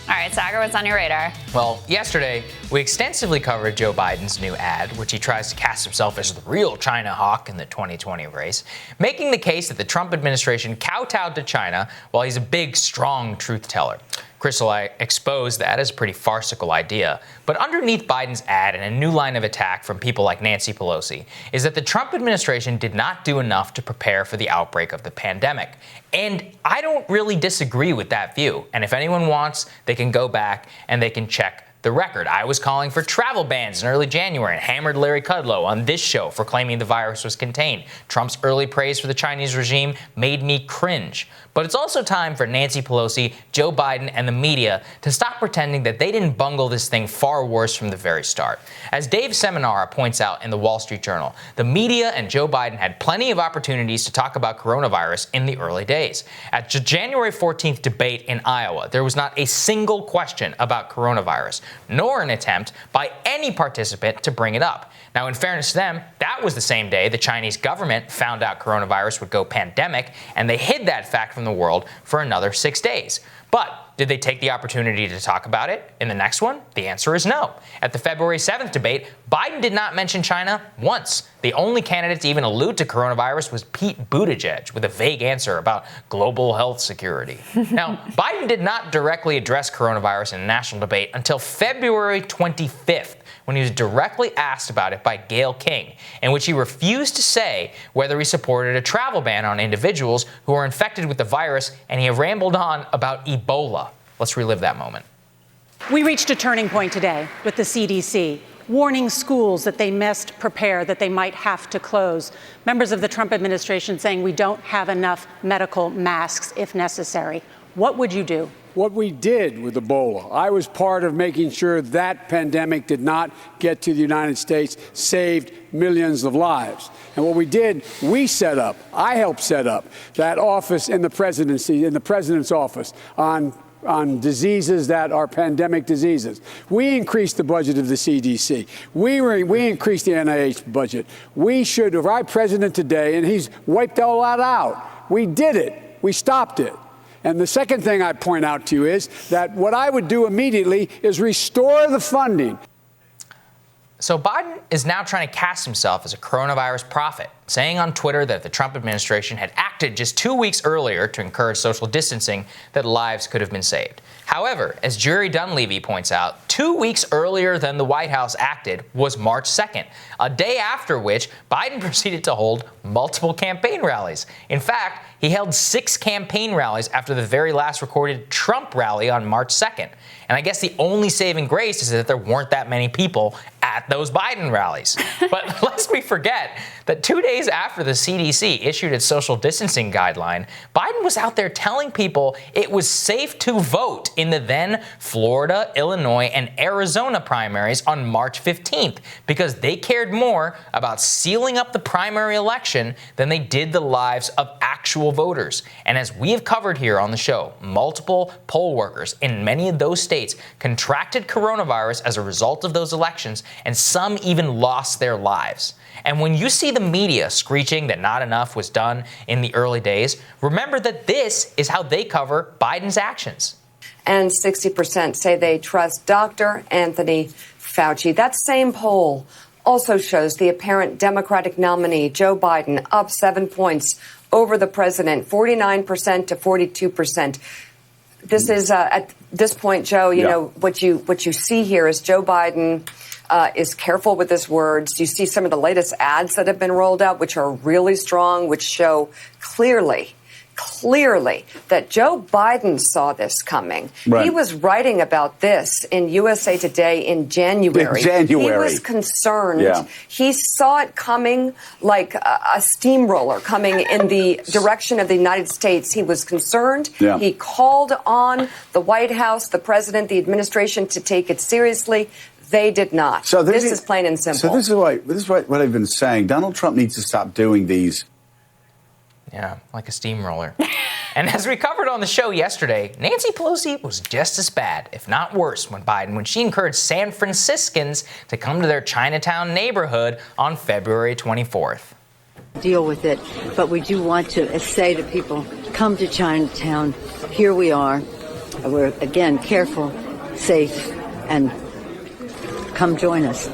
All right, Saagar, what's on your radar? Well, yesterday, we extensively covered Joe Biden's new ad, which he tries to cast himself as the real China hawk in the 2020 race, making the case that the Trump administration kowtowed to China while he's a big, strong truth teller. Crystal, I exposed that as a pretty farcical idea. But underneath Biden's ad and a new line of attack from people like Nancy Pelosi is that the Trump administration did not do enough to prepare for the outbreak of the pandemic. And I don't really disagree with that view. And if anyone wants, they can go back and they can check the record. I was calling for travel bans in early January and hammered Larry Kudlow on this show for claiming the virus was contained. Trump's early praise for the Chinese regime made me cringe. But it's also time for Nancy Pelosi, Joe Biden, and the media to stop pretending that they didn't bungle this thing far worse from the very start. As Dave Seminara points out in the Wall Street Journal, the media and Joe Biden had plenty of opportunities to talk about coronavirus in the early days. At the January 14th debate in Iowa, there was not a single question about coronavirus, nor an attempt by any participant to bring it up. Now, in fairness to them, that was the same day the Chinese government found out coronavirus would go pandemic, and they hid that fact from the world for another 6 days. But did they take the opportunity to talk about it in the next one? The answer is no. At the February 7th debate, Biden did not mention China once. The only candidate to even allude to coronavirus was Pete Buttigieg with a vague answer about global health security. Now, Biden did not directly address coronavirus in a national debate until February 25th. When he was directly asked about it by Gayle King, in which he refused to say whether he supported a travel ban on individuals who are infected with the virus, and he rambled on about Ebola. Let's relive that moment. We reached a turning point today with the CDC, warning schools that they must prepare, that they might have to close. Members of the Trump administration saying we don't have enough medical masks if necessary. What would you do? What we did with Ebola, I was part of making sure that pandemic did not get to the United States, saved millions of lives. And what we did, we set up, I helped set up that office in the presidency, in the president's office on diseases that are pandemic diseases. We increased the budget of the CDC. We increased the NIH budget. We should, if our president today, and he's wiped all that out, we did it. We stopped it. And the second thing I point out to you is that what I would do immediately is restore the funding. So Biden is now trying to cast himself as a coronavirus prophet, saying on Twitter that if the Trump administration had acted just 2 weeks earlier to encourage social distancing, that lives could have been saved. However, as Jerry Dunleavy points out, 2 weeks earlier than the White House acted was March 2nd, a day after which Biden proceeded to hold multiple campaign rallies. In fact, he held 6 campaign rallies after the very last recorded Trump rally on March 2nd. And I guess the only saving grace is that there weren't that many people at those Biden rallies. But lest we forget that 2 days after the CDC issued its social distancing guideline, Biden was out there telling people it was safe to vote in the then Florida, Illinois, and Arizona primaries on March 15th because they cared more about sealing up the primary election than they did the lives of actual voters. And as we have covered here on the show, multiple poll workers in many of those states contracted coronavirus as a result of those elections, and some even lost their lives. And when you see the media screeching that not enough was done in the early days, remember that this is how they cover Biden's actions. And 60% say they trust Dr. Anthony Fauci. That same poll also shows the apparent Democratic nominee, Joe Biden, up 7 points over the president, 49% to 42%. This is at this point, Joe, you know, what you see here is Joe Biden is careful with his words. You see some of the latest ads that have been rolled out, which are really strong, which show clearly that Joe Biden saw this coming. Right. He was writing about this in USA Today in January. He was concerned. Yeah. He saw it coming like a steamroller coming in the direction of the United States. He was concerned. Yeah. He called on the White House, the president, the administration to take it seriously. They did not. So this is plain and simple. So this is what I've been saying. Donald Trump needs to stop doing these. Yeah, like a steamroller. And as we covered on the show yesterday, Nancy Pelosi was just as bad, if not worse, when she encouraged San Franciscans to come to their Chinatown neighborhood on February 24th. Deal with it, but we do want to say to people, come to Chinatown. Here we are. we're, again, careful, safe, and come join us.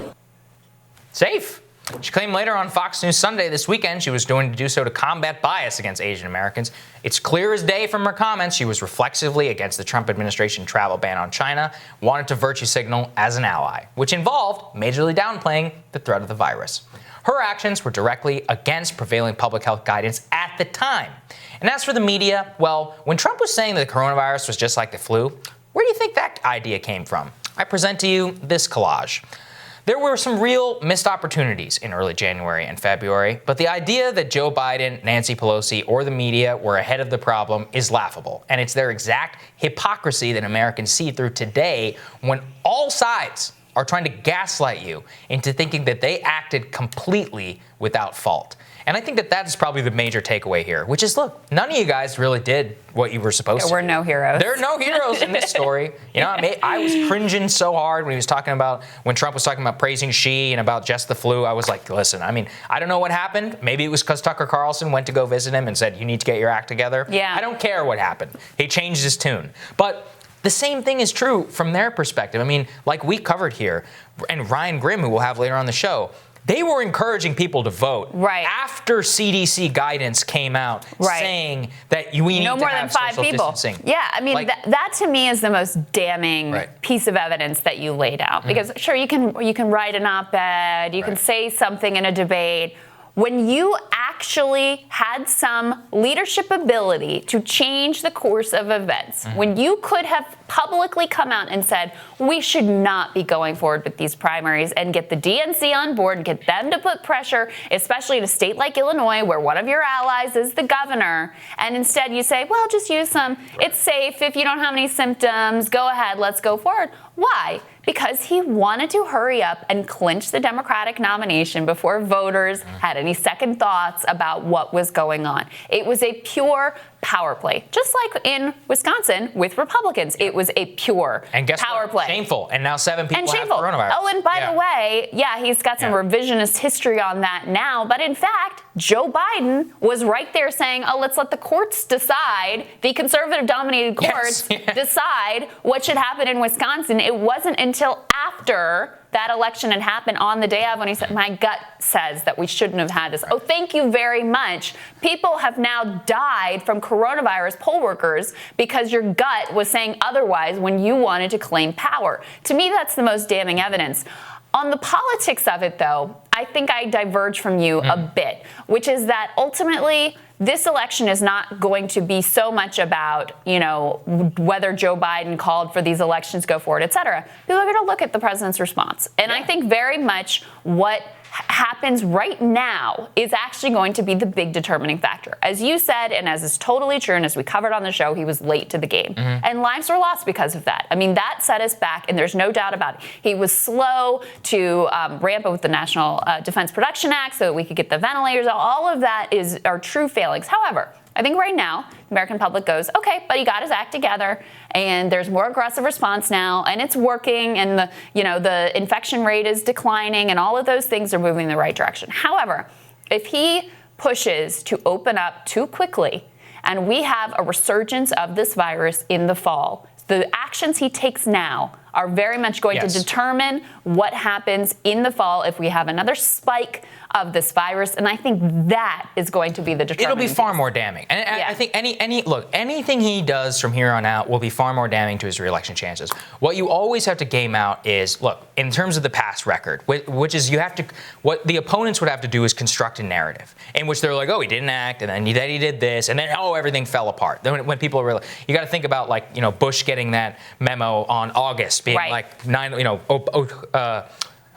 Safe. She claimed later on Fox News Sunday this weekend she was going to do so to combat bias against Asian Americans. It's clear as day from her comments she was reflexively against the Trump administration travel ban on China, wanted to virtue signal as an ally, which involved majorly downplaying the threat of the virus. Her actions were directly against prevailing public health guidance at the time. And as for the media, well, when Trump was saying that the coronavirus was just like the flu, where do you think that idea came from? I present to you this collage. There were some real missed opportunities in early January and February, but the idea that Joe Biden, Nancy Pelosi, or the media were ahead of the problem is laughable, and it's their exact hypocrisy that Americans see through today when all sides are trying to gaslight you into thinking that they acted completely without fault. And I think that that is probably the major takeaway here, which is, look, none of you guys really did what you were supposed to. There were no heroes. There are no heroes in this story. You know, I was cringing so hard when he was talking about, when Trump was talking about praising Xi and about just the flu. I was like, listen, I mean, I don't know what happened. Maybe it was because Tucker Carlson went to go visit him and said, you need to get your act together. Yeah. I don't care what happened. He changed his tune. But the same thing is true from their perspective. I mean, like we covered here, and Ryan Grimm, who we'll have later on the show, they were encouraging people to vote after CDC guidance came out saying that we need to have social distancing. Yeah, I mean, that to me is the most damning piece of evidence that you laid out. Because sure, you can write an op-ed, you can say something in a debate. When you actually had some leadership ability to change the course of events, when you could have publicly come out and said, we should not be going forward with these primaries, and get the DNC on board and get them to put pressure, especially in a state like Illinois, where one of your allies is the governor, and instead you say, well, just use some, it's safe, if you don't have any symptoms, go ahead, let's go forward. Why? Because he wanted to hurry up and clinch the Democratic nomination before voters had any second thoughts about what was going on. It was a pure power play, just like in Wisconsin with Republicans. It was a pure power play. Shameful. And now 7 people have coronavirus. Oh, and by the way, he's got some revisionist history on that now. But in fact, Joe Biden was right there saying, oh, let's let the courts decide, the conservative-dominated courts decide what should happen in Wisconsin. It wasn't until after that election had happened on the day of when he said, my gut says that we shouldn't have had this. Oh, thank you very much. People have now died from coronavirus poll workers because your gut was saying otherwise when you wanted to claim power. To me, that's the most damning evidence. On the politics of it, though, I think I diverge from you a bit, which is that ultimately this election is not going to be so much about, whether Joe Biden called for these elections to go forward, et cetera. People are going to look at the president's response. And I think very much what happens right now is actually going to be the big determining factor. As you said, and as is totally true, and as we covered on the show, he was late to the game. And lives were lost because of that. I mean, that set us back, and there's no doubt about it. He was slow to ramp up with the National Defense Production Act so that we could get the ventilators. All of that are true failings. However, I think right now, the American public goes, okay, but he got his act together, and there's more aggressive response now, and it's working, and the infection rate is declining, and all of those things are moving in the right direction. However, if he pushes to open up too quickly, and we have a resurgence of this virus in the fall, the actions he takes now are very much going to determine what happens in the fall if we have another spike of this virus, and I think that is going to be the determining. It'll be far more damning. And I think anything he does from here on out will be far more damning to his reelection chances. What you always have to game out is, look, in terms of the past record, which is what the opponents would have to do is construct a narrative in which they're like, oh, he didn't act, and then he did this, and then, oh, everything fell apart. Then when people are really, you got to think about, Bush getting that memo on August, being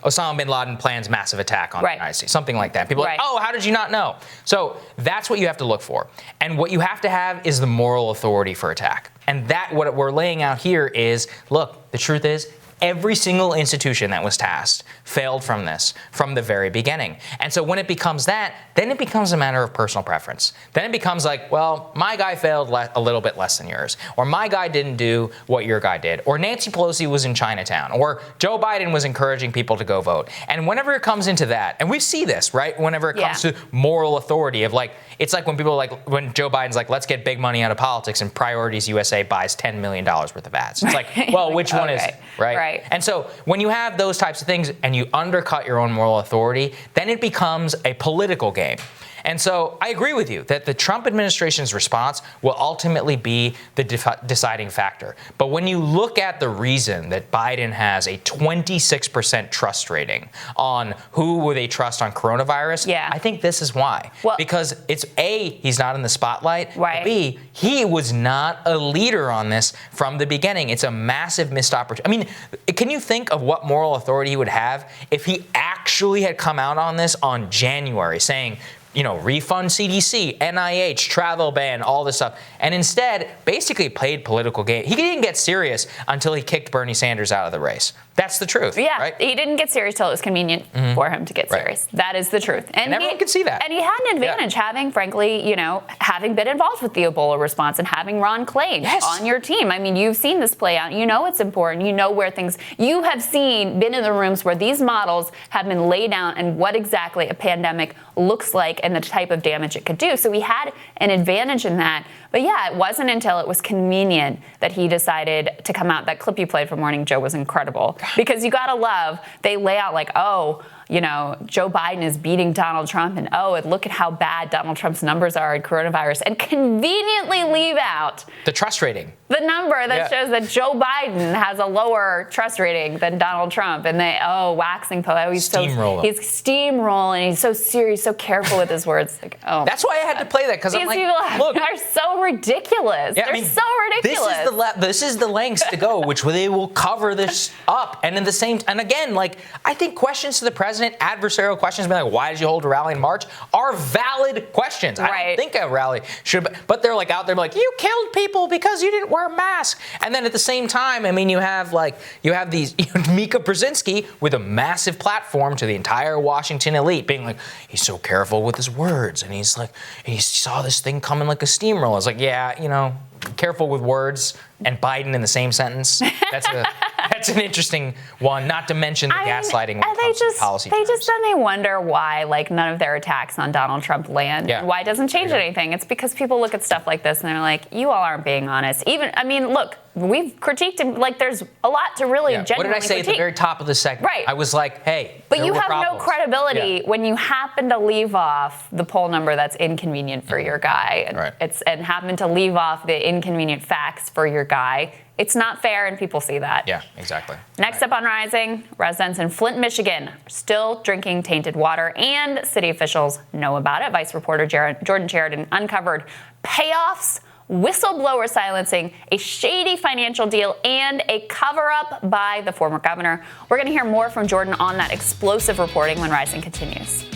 Osama bin Laden plans massive attack on the United States, something like that. People are like, oh, how did you not know? So that's what you have to look for. And what you have to have is the moral authority for attack. And what we're laying out here is, look, the truth is, Every single institution that was tasked failed from this from the very beginning. And so when it becomes that, then it becomes a matter of personal preference. Then it becomes like, well, my guy failed a little bit less than yours, or my guy didn't do what your guy did, or Nancy Pelosi was in Chinatown, or Joe Biden was encouraging people to go vote. And whenever it comes into that, and we see this, right? Whenever it comes to moral authority of like, it's like when people when Joe Biden's like, let's get big money out of politics, and Priorities USA buys $10 million worth of ads. It's like, well, which one is it, right? And so when you have those types of things and you undercut your own moral authority, then it becomes a political game. And so I agree with you that the Trump administration's response will ultimately be the deciding factor. But when you look at the reason that Biden has a 26% trust rating on who will they trust on coronavirus, I think this is why. Well, because it's A, he's not in the spotlight. Right. B, he was not a leader on this from the beginning. It's a massive missed opportunity. I mean, can you think of what moral authority he would have if he actually had come out on this on January saying, you know, refund CDC, NIH, travel ban, all this stuff. And instead, basically played political game. He didn't get serious until he kicked Bernie Sanders out of the race. That's the truth. Yeah, right? He didn't get serious till it was convenient for him to get serious. That is the truth. And everyone can see that. And he had an advantage having, frankly, you know, having been involved with the Ebola response and having Ron Clay on your team. I mean, you've seen this play out. You know it's important. You know where things, you have been in the rooms where these models have been laid down and what exactly a pandemic looks like and the type of damage it could do. So we had an advantage in that. But yeah, it wasn't until it was convenient that he decided to come out. That clip you played from Morning Joe was incredible. Because you gotta love, they lay out like, oh, you know, Joe Biden is beating Donald Trump, and oh, and look at how bad Donald Trump's numbers are in coronavirus, and conveniently leave out the trust rating. The number that shows that Joe Biden has a lower trust rating than Donald Trump, and they waxing poet. He's steamrolling. He's steamrolling. He's so serious, so careful with his words. Like, that's why I had to play that because I'm like, look, they're so ridiculous. Yeah, they're so ridiculous. This is the lengths to go, which they will cover this up, and in the same. And again, like I think questions to the president, adversarial questions, being like, why did you hold a rally in March, are valid questions. I don't think a rally should, but they're like out there like, you killed people because you didn't wear a mask. And then at the same time, I mean, you have these Mika Brzezinski with a massive platform to the entire Washington elite being like, he's so careful with his words. And he's like, he saw this thing coming like a steamroller. It's like, yeah, you know, careful with words and Biden in the same sentence. That's an interesting one, not to mention the gaslighting when it comes to policy terms. Then they wonder why, like, none of their attacks on Donald Trump land. Yeah. Why it doesn't change anything. It's because people look at stuff like this and they're like, you all aren't being honest. Look, we've critiqued him. Like, there's a lot to really genuinely What did I say critique. At the very top of the segment? Right. I was like, hey, but you have no credibility when you happen to leave off the poll number that's inconvenient for your guy, and happen to leave off the inconvenient facts for your guy. It's not fair, and people see that. Yeah, exactly. Next up on Rising, residents in Flint, Michigan are still drinking tainted water, and city officials know about it. Vice reporter Jordan Sheridan uncovered payoffs, whistleblower silencing, a shady financial deal, and a cover-up by the former governor. We're going to hear more from Jordan on that explosive reporting when Rising continues.